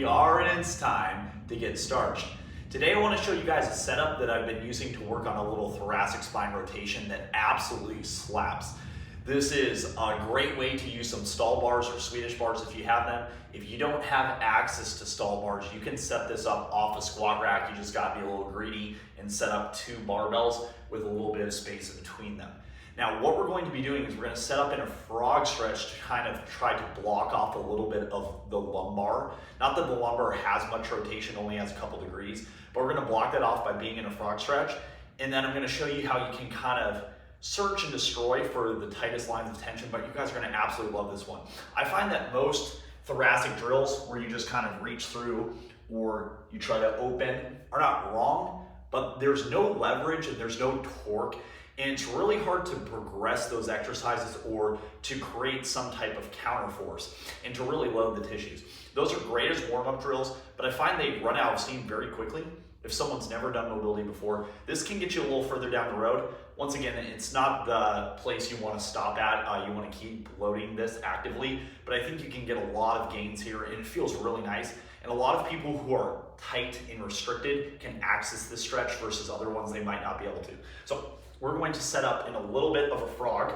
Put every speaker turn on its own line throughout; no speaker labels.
we are, and it's time to get started. Today I want to show you guys a setup that I've been using to work on a little thoracic spine rotation that absolutely slaps. This is a great way to use some stall bars or Swedish bars if you have them. If you don't have access to stall bars, you can set this up off a squat rack. You just got to be a little greedy and set up 2 barbells with a little bit of space in between them. Now, what we're going to be doing is we're going to set up in a frog stretch to kind of try to block off a little bit of the lumbar. Not that the lumbar has much rotation, only has a couple degrees, but we're going to block that off by being in a frog stretch. And then I'm going to show you how you can kind of search and destroy for the tightest lines of tension, but you guys are going to absolutely love this one. I find that most thoracic drills where you just kind of reach through or you try to open are not wrong, but there's no leverage and there's no torque. And it's really hard to progress those exercises or to create some type of counter force and to really load the tissues. Those are great as warm-up drills, but I find they run out of steam very quickly. If someone's never done mobility before, this can get you a little further down the road. Once again, it's not the place you want to stop at. You want to keep loading this actively, but I think you can get a lot of gains here and it feels really nice. And a lot of people who are tight and restricted can access this stretch versus other ones they might not be able to. So we're going to set up in a little bit of a frog.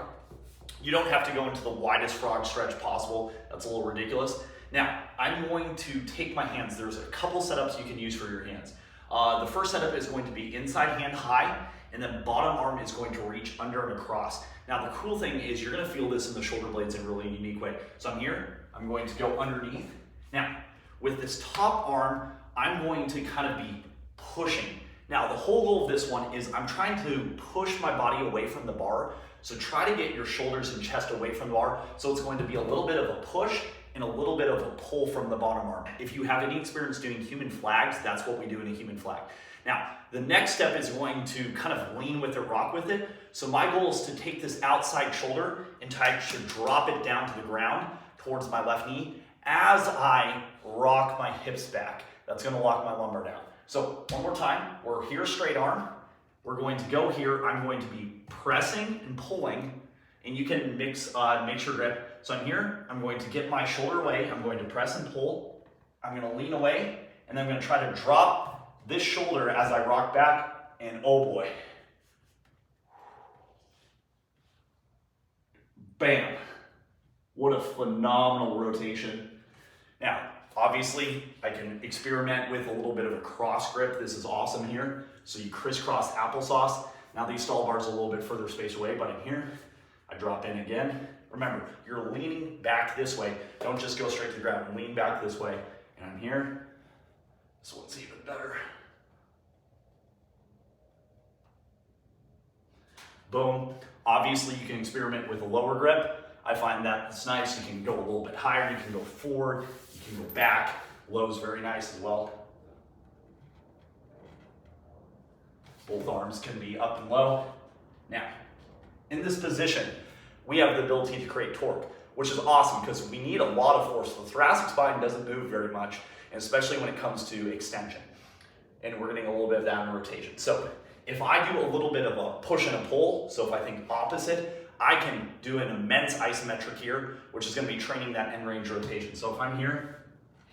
You don't have to go into the widest frog stretch possible. That's a little ridiculous. Now, I'm going to take my hands. There's a couple setups you can use for your hands. The first setup is going to be inside hand high, and then bottom arm is going to reach under and across. Now, the cool thing is you're gonna feel this in the shoulder blades in a really unique way. So I'm here, I'm going to go underneath. Now, with this top arm, I'm going to kind of be pushing. Now, the whole goal of this one is I'm trying to push my body away from the bar. So try to get your shoulders and chest away from the bar. So it's going to be a little bit of a push and a little bit of a pull from the bottom arm. If you have any experience doing human flags, that's what we do in a human flag. Now, the next step is going to kind of lean with it, rock with it. So my goal is to take this outside shoulder and try to drop it down to the ground towards my left knee as I rock my hips back. That's gonna lock my lumbar down. So one more time, we're here straight arm. We're going to go here. I'm going to be pressing and pulling, and you can mix your grip. So I'm here, I'm going to get my shoulder away. I'm going to press and pull. I'm gonna lean away, and then I'm gonna try to drop this shoulder as I rock back, and oh boy. Bam. What a phenomenal rotation. Now, obviously, I can experiment with a little bit of a cross grip. This is awesome here. So you crisscross applesauce. Now these stall bars are a little bit further space away, but I'm here. I drop in again. Remember, you're leaning back this way. Don't just go straight to the ground. Lean back this way. And I'm here. This one's even better. Boom. Obviously, you can experiment with a lower grip. I find that it's nice. You can go a little bit higher. You can go forward. You can go back. Low's very nice as well. Both arms can be up and low. Now, in this position, we have the ability to create torque, which is awesome because we need a lot of force. The thoracic spine doesn't move very much, and especially when it comes to extension. And we're getting a little bit of that in rotation. So if I do a little bit of a push and a pull, so if I think opposite, I can do an immense isometric here, which is going to be training that end range rotation. So if I'm here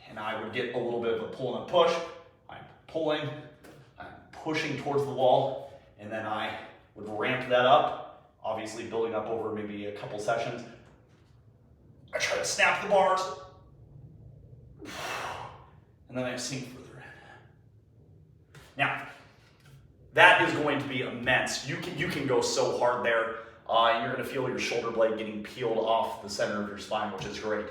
and I would get a little bit of a pull and a push, I'm pulling, I'm pushing towards the wall, and then I would ramp that up, obviously building up over maybe a couple sessions. I try to snap the bars, and then I sink further in. Now, that is going to be immense. You can go so hard there. You're going to feel your shoulder blade getting peeled off the center of your spine, which is great.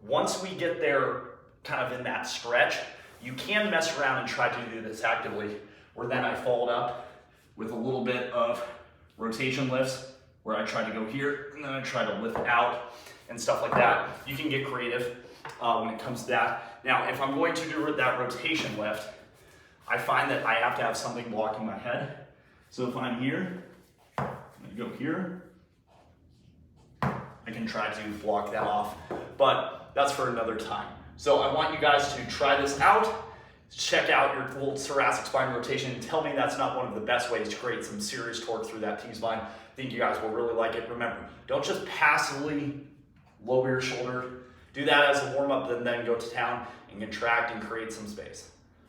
Once we get there kind of in that stretch, you can mess around and try to do this actively, where then I fold up with a little bit of rotation lifts, where I try to go here, and then I try to lift out and stuff like that. You can get creative when it comes to that. Now, if I'm going to do that rotation lift, I find that I have to have something blocking my head. So if I'm here, I'm gonna go here, I can try to block that off, but that's for another time. So I want you guys to try this out, check out your little thoracic spine rotation, and tell me that's not one of the best ways to create some serious torque through that T-spine. I think you guys will really like it. Remember, don't just passively lower your shoulder. Do that as a warm-up, and then go to town and contract and create some space.